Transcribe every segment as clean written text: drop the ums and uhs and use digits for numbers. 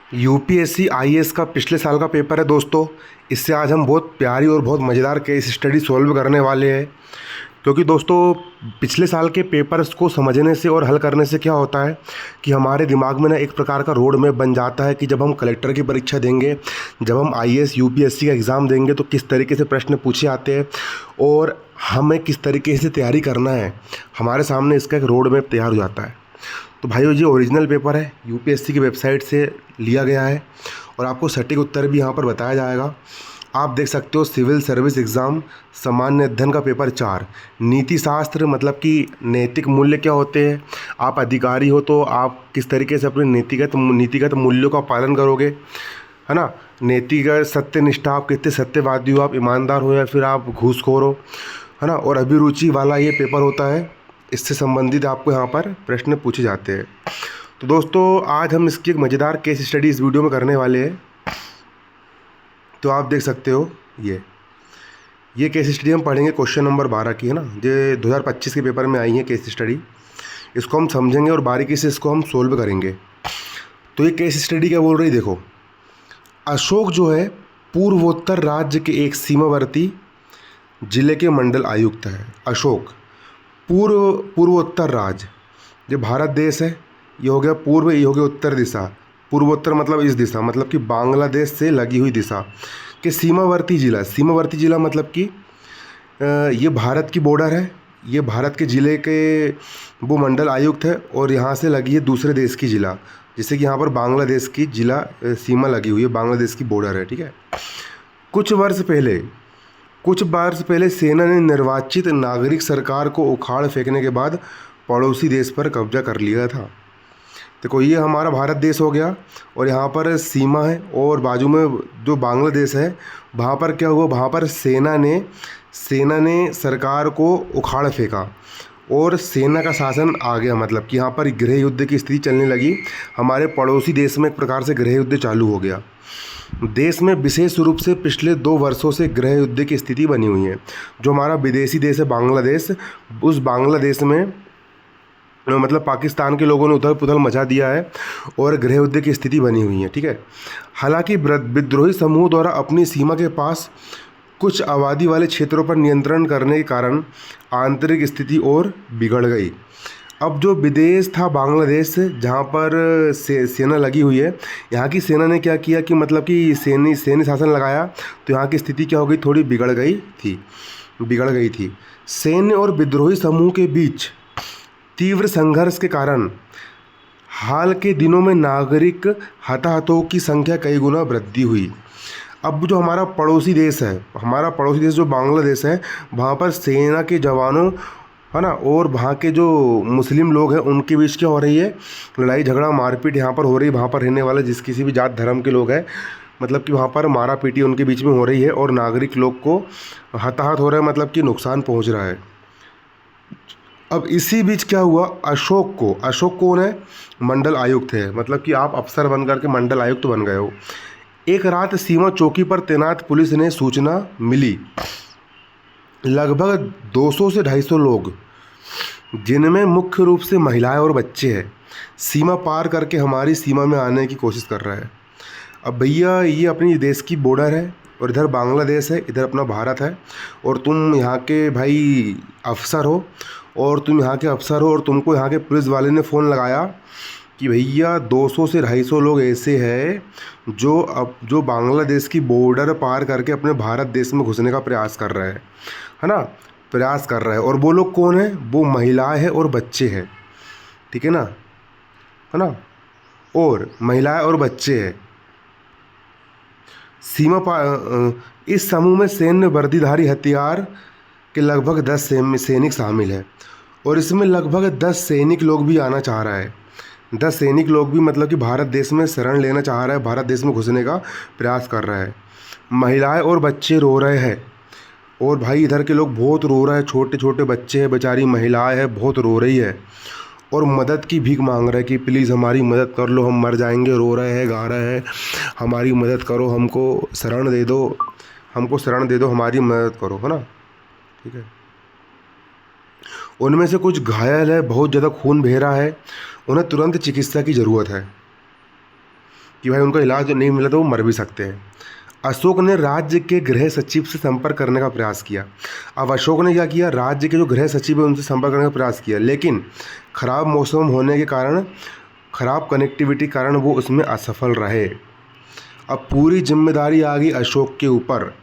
UPSC IAS का पिछले साल का पेपर है दोस्तों। इससे आज हम बहुत प्यारी और बहुत मज़ेदार केस स्टडी सॉल्व करने वाले हैं। क्योंकि दोस्तों पिछले साल के पेपर्स को समझने से और हल करने से क्या होता है कि हमारे दिमाग में ना एक प्रकार का रोड मैप बन जाता है कि जब हम कलेक्टर की परीक्षा देंगे, जब हम आईएएस यूपीएससी का एग्ज़ाम देंगे तो किस तरीके से प्रश्न पूछे आते हैं और हमें किस तरीके से तैयारी करना है। हमारे सामने इसका एक रोड मैप तैयार हो जाता है। तो भाइयों जी, ओरिजिनल पेपर है, यूपीएससी की वेबसाइट से लिया गया है और आपको सटीक उत्तर भी यहाँ पर बताया जाएगा। आप देख सकते हो सिविल सर्विस एग्ज़ाम सामान्य अध्ययन का पेपर 4 नीति शास्त्र, मतलब कि नैतिक मूल्य क्या होते हैं। आप अधिकारी हो तो आप किस तरीके से अपने नीतिगत मूल्यों का पालन करोगे, है ना। नैतिक सत्यनिष्ठा, आप कितने सत्यवादी हो, आप ईमानदार हो या फिर आप घूसखोर हो, है ना। और अभिरुचि वाला ये पेपर होता है, इससे संबंधित आपको यहाँ पर प्रश्न पूछे जाते हैं। तो दोस्तों आज हम इसकी एक मज़ेदार केस स्टडी इस वीडियो में करने वाले हैं। तो आप देख सकते हो ये केस स्टडी हम पढ़ेंगे क्वेश्चन नंबर 12 की, है ना। ये 2025 के पेपर में आई है केस स्टडी। इसको हम समझेंगे और बारीकी से इसको हम सोल्व करेंगे। तो ये केस स्टडी क्या बोल रही, देखो। अशोक जो है पूर्वोत्तर राज्य के एक सीमावर्ती जिले के मंडल आयुक्त है। अशोक पूर्वोत्तर राज्य, जो भारत देश है, ये हो गया पूर्व, ये हो गया उत्तर दिशा। पूर्वोत्तर मतलब इस दिशा, मतलब कि बांग्लादेश से लगी हुई दिशा के सीमावर्ती जिला मतलब कि ये भारत की बॉर्डर है, ये भारत के ज़िले के वो मंडल आयुक्त है और यहाँ से लगी है दूसरे देश की ज़िला, जैसे कि यहाँ पर बांग्लादेश की ज़िला सीमा लगी हुई है, बांग्लादेश की बॉर्डर है, ठीक है। कुछ वर्ष पहले सेना ने निर्वाचित नागरिक सरकार को उखाड़ फेंकने के बाद पड़ोसी देश पर कब्जा कर लिया था। देखो ये हमारा भारत देश हो गया और यहाँ पर सीमा है और बाजू में जो बांग्लादेश है, वहाँ पर क्या हुआ, वहाँ पर सेना ने सरकार को उखाड़ फेंका और सेना का शासन आ गया। मतलब कि यहाँ पर गृह युद्ध की स्थिति चलने लगी। हमारे पड़ोसी देश में एक प्रकार से गृह युद्ध चालू हो गया। देश में विशेष रूप से पिछले 2 वर्षों से गृह युद्ध की स्थिति बनी हुई है। जो हमारा विदेशी देश है बांग्लादेश, उस बांग्लादेश में मतलब पाकिस्तान के लोगों ने उथल पुथल मचा दिया है और गृह युद्ध की स्थिति बनी हुई है, ठीक है। हालांकि विद्रोही समूह द्वारा अपनी सीमा के पास कुछ आबादी वाले क्षेत्रों पर नियंत्रण करने के कारण आंतरिक स्थिति और बिगड़ गई। अब जो विदेश था बांग्लादेश, जहाँ पर सेना लगी हुई है, यहाँ की सेना ने क्या किया कि मतलब कि सैन्य शासन लगाया, तो यहाँ की स्थिति क्या हो गई, थोड़ी बिगड़ गई थी। सैन्य और विद्रोही समूह के बीच तीव्र संघर्ष के कारण हाल के दिनों में नागरिक हताहतों की संख्या कई गुना वृद्धि हुई। अब जो हमारा पड़ोसी देश जो बांग्लादेश है, वहाँ पर सेना के जवानों, है ना, और वहाँ के जो मुस्लिम लोग हैं उनके बीच क्या हो रही है, लड़ाई झगड़ा मारपीट यहाँ पर हो रही है। वहाँ पर रहने वाले जिस किसी भी जात धर्म के लोग हैं, मतलब कि वहाँ पर मारा पीटी उनके बीच में हो रही है और नागरिक लोग को हताहत हो रहा है, मतलब कि नुकसान पहुँच रहा है। अब इसी बीच क्या हुआ, अशोक कौन है, मंडल आयुक्त है, मतलब कि आप अफसर बन करके मंडल आयुक्त बन गए हो। एक रात सीमा चौकी पर तैनात पुलिस ने सूचना मिली, लगभग 200 से 250 लोग, जिनमें मुख्य रूप से महिलाएं और बच्चे हैं, सीमा पार करके हमारी सीमा में आने की कोशिश कर रहा है। अब भैया ये अपनी देश की बॉर्डर है और इधर बांग्लादेश है, इधर अपना भारत है, और तुम यहाँ के भाई अफसर हो और तुमको यहाँ के पुलिस वाले ने फ़ोन लगाया कि भैया 200 से 250 लोग ऐसे हैं जो बांग्लादेश की बॉर्डर पार करके अपने भारत देश में घुसने का प्रयास कर रहा है ना, और वो लोग कौन है, वो महिलाएं हैं और बच्चे हैं, ठीक है ना, और महिलाएं और बच्चे हैं। इस समूह में सैन्य वर्दीधारी हथियार के लगभग 10 सैनिक शामिल है और इसमें लगभग 10 सैनिक लोग भी आना चाह रहा है। 10 सैनिक लोग भी मतलब कि भारत देश में शरण लेना चाह रहा है, भारत देश में घुसने का प्रयास कर रहा है। महिलाएं और बच्चे रो रहे हैं और भाई इधर के लोग बहुत रो रहे हैं, छोटे छोटे बच्चे हैं, बेचारी महिलाएं हैं, बहुत रो रही है और मदद की भीख मांग रहे हैं कि प्लीज़ हमारी मदद कर लो, हम मर जाएंगे, रो रहे हैं, गा रहे हैं, हमारी मदद करो, हमको शरण दे दो, हमारी मदद करो, है ना, ठीक है। उनमें से कुछ घायल है, बहुत ज़्यादा खून बह रहा है, उन्हें तुरंत चिकित्सा की ज़रूरत है। कि भाई उनको इलाज नहीं मिला तो वो मर भी सकते हैं। अशोक ने राज्य के गृह सचिव से संपर्क करने का प्रयास किया। अब अशोक ने क्या किया, राज्य के जो गृह सचिव है उनसे संपर्क करने का प्रयास किया, लेकिन ख़राब मौसम होने के कारण, ख़राब कनेक्टिविटी कारण वो उसमें असफल रहे। अब पूरी जिम्मेदारी आ गई अशोक के ऊपर।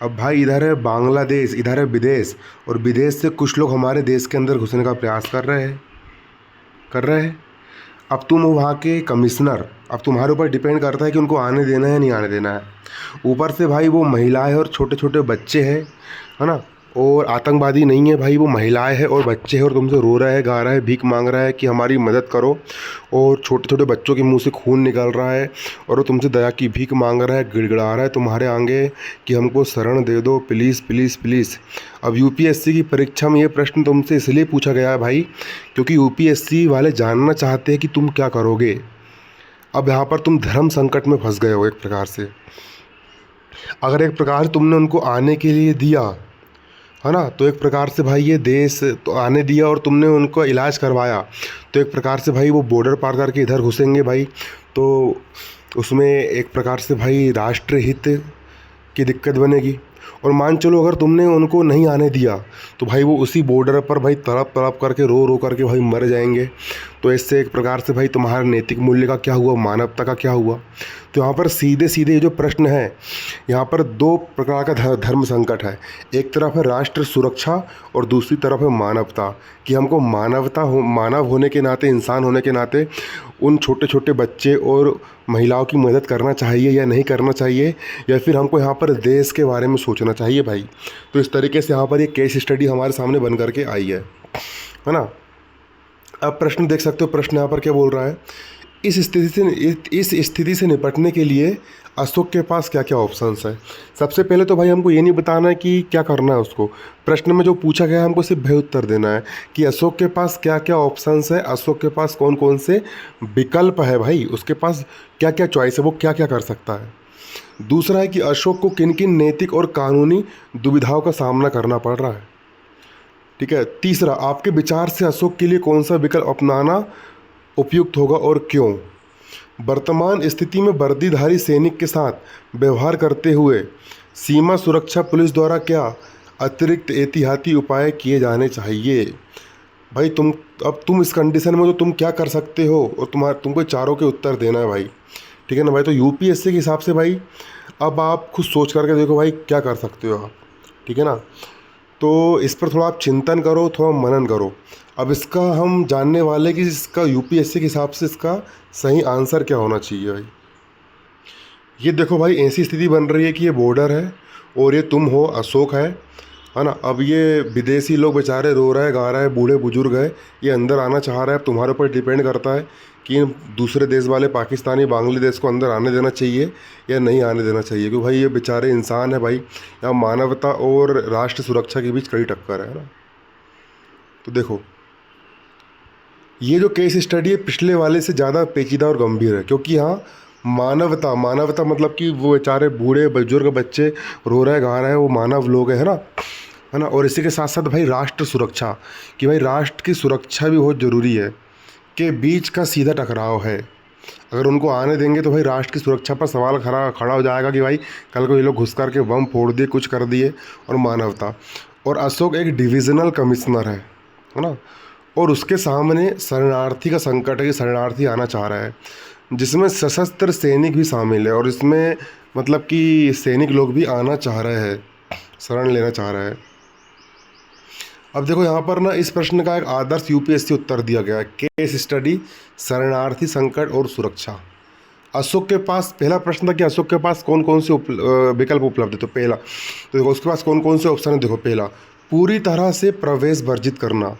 अब भाई इधर है बांग्लादेश, इधर है विदेश, और विदेश से कुछ लोग हमारे देश के अंदर घुसने का प्रयास कर रहे हैं। अब तुम हो वहाँ के कमिश्नर, अब तुम्हारे ऊपर डिपेंड करता है कि उनको आने देना है या नहीं आने देना है। ऊपर से भाई वो महिलाएं और छोटे छोटे बच्चे हैं, है ना, और आतंकवादी नहीं है भाई, वो महिलाएं हैं और बच्चे हैं, और तुमसे रो रहा है, गा रहा है, भीख मांग रहा है कि हमारी मदद करो, और छोटे छोटे बच्चों के मुंह से खून निकल रहा है, और वो तुमसे दया की भीख मांग रहा है, गिड़गिड़ा रहा है तुम्हारे आगे कि हमको शरण दे दो प्लीज़ प्लीज़ प्लीज़। अब यूपीएससी की परीक्षा में ये प्रश्न तुमसे इसलिए पूछा गया है भाई, क्योंकि यूपीएससी वाले जानना चाहते हैं कि तुम क्या करोगे। अब यहाँ पर तुम धर्म संकट में फंस गए हो एक प्रकार से। अगर एक प्रकार तुमने उनको आने के लिए दिया, है ना, तो एक प्रकार से भाई ये देश तो आने दिया और तुमने उनको इलाज करवाया, तो एक प्रकार से भाई वो बॉर्डर पार करके इधर घुसेंगे भाई, तो उसमें एक प्रकार से भाई राष्ट्रहित की दिक्कत बनेगी। और मान चलो अगर तुमने उनको नहीं आने दिया तो भाई वो उसी बॉर्डर पर भाई तड़प तड़प करके रो रो करके भाई मर जाएंगे। तो इससे एक प्रकार से भाई तुम्हारा नैतिक मूल्य का क्या हुआ, मानवता का क्या हुआ। तो यहाँ पर सीधे सीधे ये जो प्रश्न है, यहाँ पर दो प्रकार का धर्म संकट है। एक तरफ है राष्ट्र सुरक्षा और दूसरी तरफ है मानवता, कि हमको मानव होने के नाते, इंसान होने के नाते उन छोटे छोटे बच्चे और महिलाओं की मदद करना चाहिए या नहीं करना चाहिए, या फिर हमको यहाँ पर देश के बारे में सोचना चाहिए भाई। तो इस तरीके से यहाँ पर ये केस स्टडी हमारे सामने बन करके आई है ना। अब प्रश्न देख सकते हो, प्रश्न यहाँ पर क्या बोल रहा है, इस स्थिति से निपटने के लिए अशोक के पास क्या क्या ऑप्शंस है। सबसे पहले तो भाई हमको ये नहीं बताना है कि क्या करना है उसको, प्रश्न में जो पूछा गया है हमको सिर्फ भय उत्तर देना है कि अशोक के पास क्या क्या ऑप्शंस है, अशोक के पास कौन कौन से विकल्प है भाई, उसके पास क्या क्या चॉइस है, वो क्या क्या कर सकता है। दूसरा है कि अशोक को किन किन नैतिक और कानूनी दुविधाओं का सामना करना पड़ रहा है। ठीक है। तीसरा, आपके विचार से अशोक के लिए कौन सा विकल्प अपनाना उपयुक्त होगा और क्यों। वर्तमान स्थिति में वर्दीधारी सैनिक के साथ व्यवहार करते हुए सीमा सुरक्षा पुलिस द्वारा क्या अतिरिक्त एहतियाती उपाय किए जाने चाहिए। भाई तुम इस कंडीशन में तो तुम क्या कर सकते हो, और तुमको चारों के उत्तर देना है भाई। ठीक है ना भाई। तो यूपीएससी के हिसाब से भाई अब आप खुद सोच करके देखो भाई क्या कर सकते हो आप। ठीक है ना। तो इस पर थोड़ा आप चिंतन करो, थोड़ा मनन करो। अब इसका हम जानने वाले कि इसका यूपीएससी के हिसाब से इसका सही आंसर क्या होना चाहिए भाई। ये देखो भाई, ऐसी स्थिति बन रही है कि ये बॉर्डर है और ये तुम हो, अशोक है ना। अब ये विदेशी लोग बेचारे रो रहा है, गा रहा है, बूढ़े बुजुर्ग है, ये अंदर आना चाह रहा है। अब तुम्हारे ऊपर डिपेंड करता है कि दूसरे देश वाले पाकिस्तानी बांग्लादेश को अंदर आने देना चाहिए या नहीं आने देना चाहिए, क्योंकि भाई ये बेचारे इंसान है भाई। यहाँ मानवता और राष्ट्र सुरक्षा के बीच कड़ी टक्कर है ना। तो देखो, ये जो केस स्टडी है पिछले वाले से ज़्यादा पेचीदा और गंभीर है, क्योंकि यहाँ मानवता मतलब कि वो बेचारे बूढ़े बुजुर्ग बच्चे रो रहे गा रहे हैं, वो मानव लोग है ना। और इसी के साथ साथ भाई राष्ट्र सुरक्षा, कि भाई राष्ट्र की सुरक्षा भी बहुत ज़रूरी है, के बीच का सीधा टकराव है। अगर उनको आने देंगे तो भाई राष्ट्र की सुरक्षा पर सवाल खड़ा हो जाएगा कि भाई कल को ये लोग घुस करके बम फोड़ दिए, कुछ कर दिए। और मानवता, और अशोक एक डिविजनल कमिश्नर है ना, और उसके सामने शरणार्थी का संकट है कि शरणार्थी आना चाह रहा है, जिसमें सशस्त्र सैनिक भी शामिल है, और इसमें मतलब कि सैनिक लोग भी आना चाह रहे हैं, शरण लेना चाह रहे हैं। अब देखो यहाँ पर ना इस प्रश्न का एक आदर्श यूपीएससी उत्तर दिया गया है, केस स्टडी शरणार्थी संकट और सुरक्षा। अशोक के पास पहला प्रश्न था कि अशोक के पास कौन कौन से विकल्प उपलब्ध है। तो पहला, तो देखो उसके पास कौन कौन से ऑप्शन है। देखो पहला, पूरी तरह से प्रवेश वर्जित करना,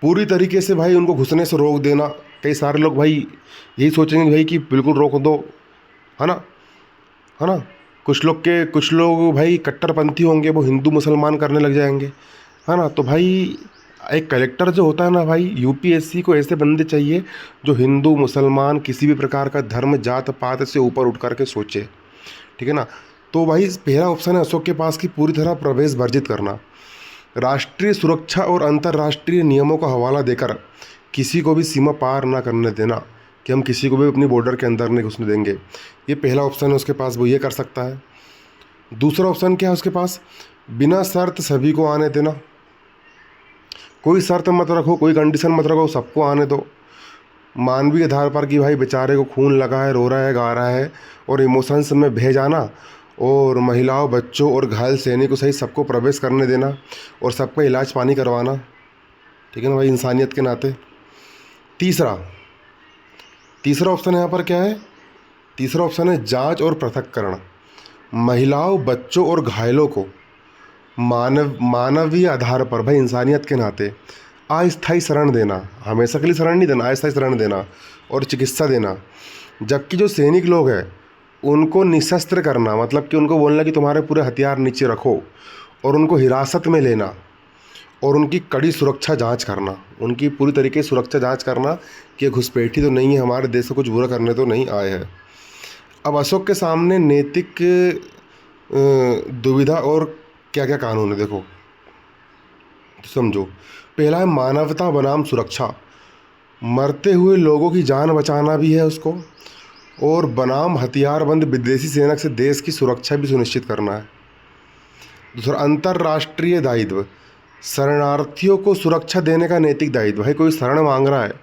पूरी तरीके से भाई उनको घुसने से रोक देना। कई सारे लोग भाई यही सोचेंगे भाई कि बिल्कुल रोक दो, है ना। कुछ लोग भाई कट्टरपंथी होंगे, वो हिंदू मुसलमान करने लग जाएंगे, है ना। तो भाई एक कलेक्टर जो होता है ना भाई, यूपीएससी को ऐसे बंदे चाहिए जो हिंदू मुसलमान किसी भी प्रकार का धर्म जात पात से ऊपर उठ करके सोचे। ठीक है ना। तो भाई पहला ऑप्शन है अशोक के पास कि पूरी तरह प्रवेश वर्जित करना, राष्ट्रीय सुरक्षा और अंतर्राष्ट्रीय नियमों का हवाला देकर किसी को भी सीमा पार ना करने देना, कि हम किसी को भी अपनी बॉर्डर के अंदर नहीं घुसने देंगे। ये पहला ऑप्शन है उसके पास, वो ये कर सकता है। दूसरा ऑप्शन क्या है उसके पास, बिना शर्त सभी को आने देना। कोई शर्त मत रखो, कोई कंडीशन मत रखो, सबको आने दो। मानवीय आधार पर कि भाई बेचारे को खून लगा है, रो रहा है, गा रहा है, और इमोशंस में बह जाना, और महिलाओं, बच्चों और घायल सैनिकों सहित सबको प्रवेश करने देना, और सबका इलाज पानी करवाना। ठीक है ना भाई, इंसानियत के नाते। तीसरा तीसरा ऑप्शन यहाँ पर क्या है, तीसरा ऑप्शन है जांच और पृथक्करण। महिलाओं, बच्चों और घायलों को मानवीय आधार पर, भाई इंसानियत के नाते, अस्थायी शरण देना। हमेशा के लिए शरण नहीं देना, अस्थायी शरण देना और चिकित्सा देना। जबकि जो सैनिक लोग हैं उनको निशस्त्र करना, मतलब कि उनको बोलना कि तुम्हारे पूरे हथियार नीचे रखो, और उनको हिरासत में लेना, और उनकी कड़ी सुरक्षा जांच करना, उनकी पूरी तरीके से सुरक्षा जांच करना कि घुसपैठी तो नहीं है, हमारे देश को कुछ बुरा करने तो नहीं आए हैं। अब अशोक के सामने नैतिक दुविधा और क्या क्या कानून है, देखो समझो। पहला है मानवता बनाम सुरक्षा, मरते हुए लोगों की जान बचाना भी है उसको, और बनाम हथियारबंद विदेशी सेना से देश की सुरक्षा भी सुनिश्चित करना है। दूसरा अंतर्राष्ट्रीय दायित्व, शरणार्थियों को सुरक्षा देने का नैतिक दायित्व। भाई कोई शरण मांग रहा है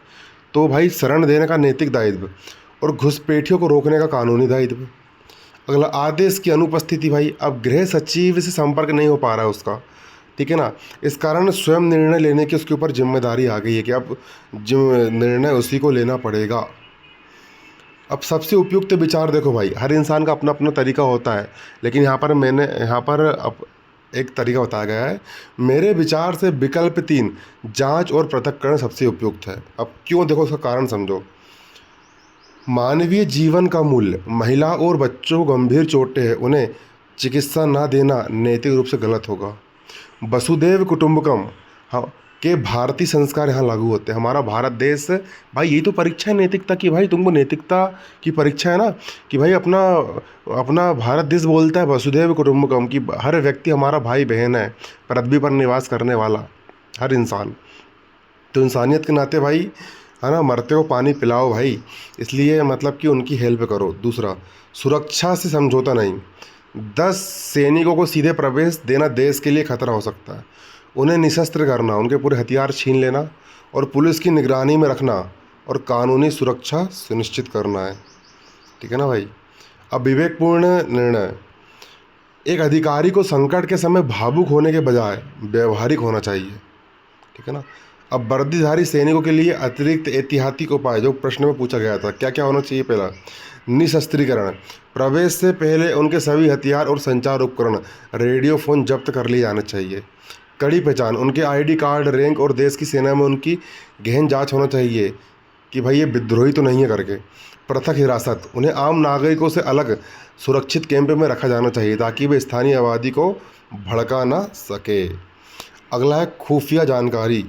तो भाई शरण देने का नैतिक दायित्व, और घुसपैठियों को रोकने का कानूनी दायित्व। अगला आदेश की अनुपस्थिति, भाई अब गृह सचिव से संपर्क नहीं हो पा रहा है उसका, ठीक है ना, इस कारण स्वयं निर्णय लेने की उसके ऊपर जिम्मेदारी आ गई है कि अब निर्णय उसी को लेना पड़ेगा। अब सबसे उपयुक्त विचार, देखो भाई हर इंसान का अपना अपना तरीका होता है, लेकिन यहाँ पर अब एक तरीका बताया गया है। मेरे विचार से विकल्प 3 जांच और पृथक्करण सबसे उपयुक्त है। अब क्यों, देखो उसका कारण समझो। मानवीय जीवन का मूल्य, महिला और बच्चों को गंभीर चोटें हैं, उन्हें चिकित्सा ना देना नैतिक रूप से गलत होगा। वसुधैव कुटुंबकम, हाँ, के भारतीय संस्कार यहाँ लागू होते हैं। हमारा भारत देश, भाई यही तो परीक्षा है नैतिकता की। भाई तुमको नैतिकता की परीक्षा है ना, कि भाई अपना अपना भारत देश बोलता है वसुधैव कुटुंबकम, कि हर व्यक्ति हमारा भाई बहन है, पृथ्वी पर निवास करने वाला हर इंसान। तो इंसानियत के नाते भाई, है ना, मरते को पानी पिलाओ भाई, इसलिए मतलब कि उनकी हेल्प करो। दूसरा, सुरक्षा से समझौता नहीं। 10 सैनिकों को सीधे प्रवेश देना देश के लिए खतरा हो सकता है। उन्हें निशस्त्र करना, उनके पूरे हथियार छीन लेना, और पुलिस की निगरानी में रखना, और कानूनी सुरक्षा सुनिश्चित करना है। ठीक है ना भाई। अब विवेकपूर्ण निर्णय, एक अधिकारी को संकट के समय भावुक होने के बजाय व्यवहारिक होना चाहिए। ठीक है ना। अब वर्दीधारी सैनिकों के लिए अतिरिक्त एहतियाती उपाय, जो प्रश्न में पूछा गया था, क्या क्या होना चाहिए। पहला, निशस्त्रीकरण, प्रवेश से पहले उनके सभी हथियार और संचार उपकरण, रेडियो फ़ोन जब्त कर लिए जाने चाहिए। कड़ी पहचान, उनके आईडी कार्ड, रैंक और देश की सेना में उनकी गहन जांच होना चाहिए कि भाई ये विद्रोही तो नहीं है करके। पृथक हिरासत, उन्हें आम नागरिकों से अलग सुरक्षित कैंप में रखा जाना चाहिए ताकि वे स्थानीय आबादी को भड़का ना सके। अगला है खुफिया जानकारी,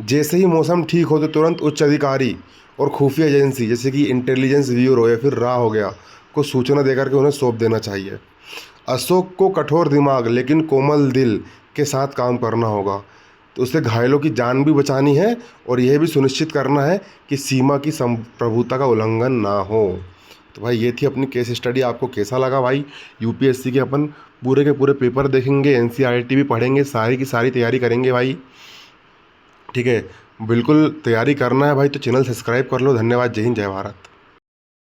जैसे ही मौसम ठीक हो तो तुरंत उच्च अधिकारी और खुफिया एजेंसी जैसे कि इंटेलिजेंस ब्यूरो या फिर रा हो गया को सूचना देकर के उन्हें सौंप देना चाहिए। अशोक को कठोर दिमाग लेकिन कोमल दिल के साथ काम करना होगा, तो उससे घायलों की जान भी बचानी है और यह भी सुनिश्चित करना है कि सीमा की संप्रभुता का उल्लंघन ना हो। तो भाई ये थी अपनी केस स्टडी। आपको कैसा लगा भाई। यूपीएससी के अपन पूरे के पूरे पेपर देखेंगे, एनसीईआरटी भी पढ़ेंगे, सारी की सारी तैयारी करेंगे भाई। ठीक है, बिल्कुल तैयारी करना है भाई, तो चैनल सब्सक्राइब कर लो। धन्यवाद। जय हिंद, जय भारत।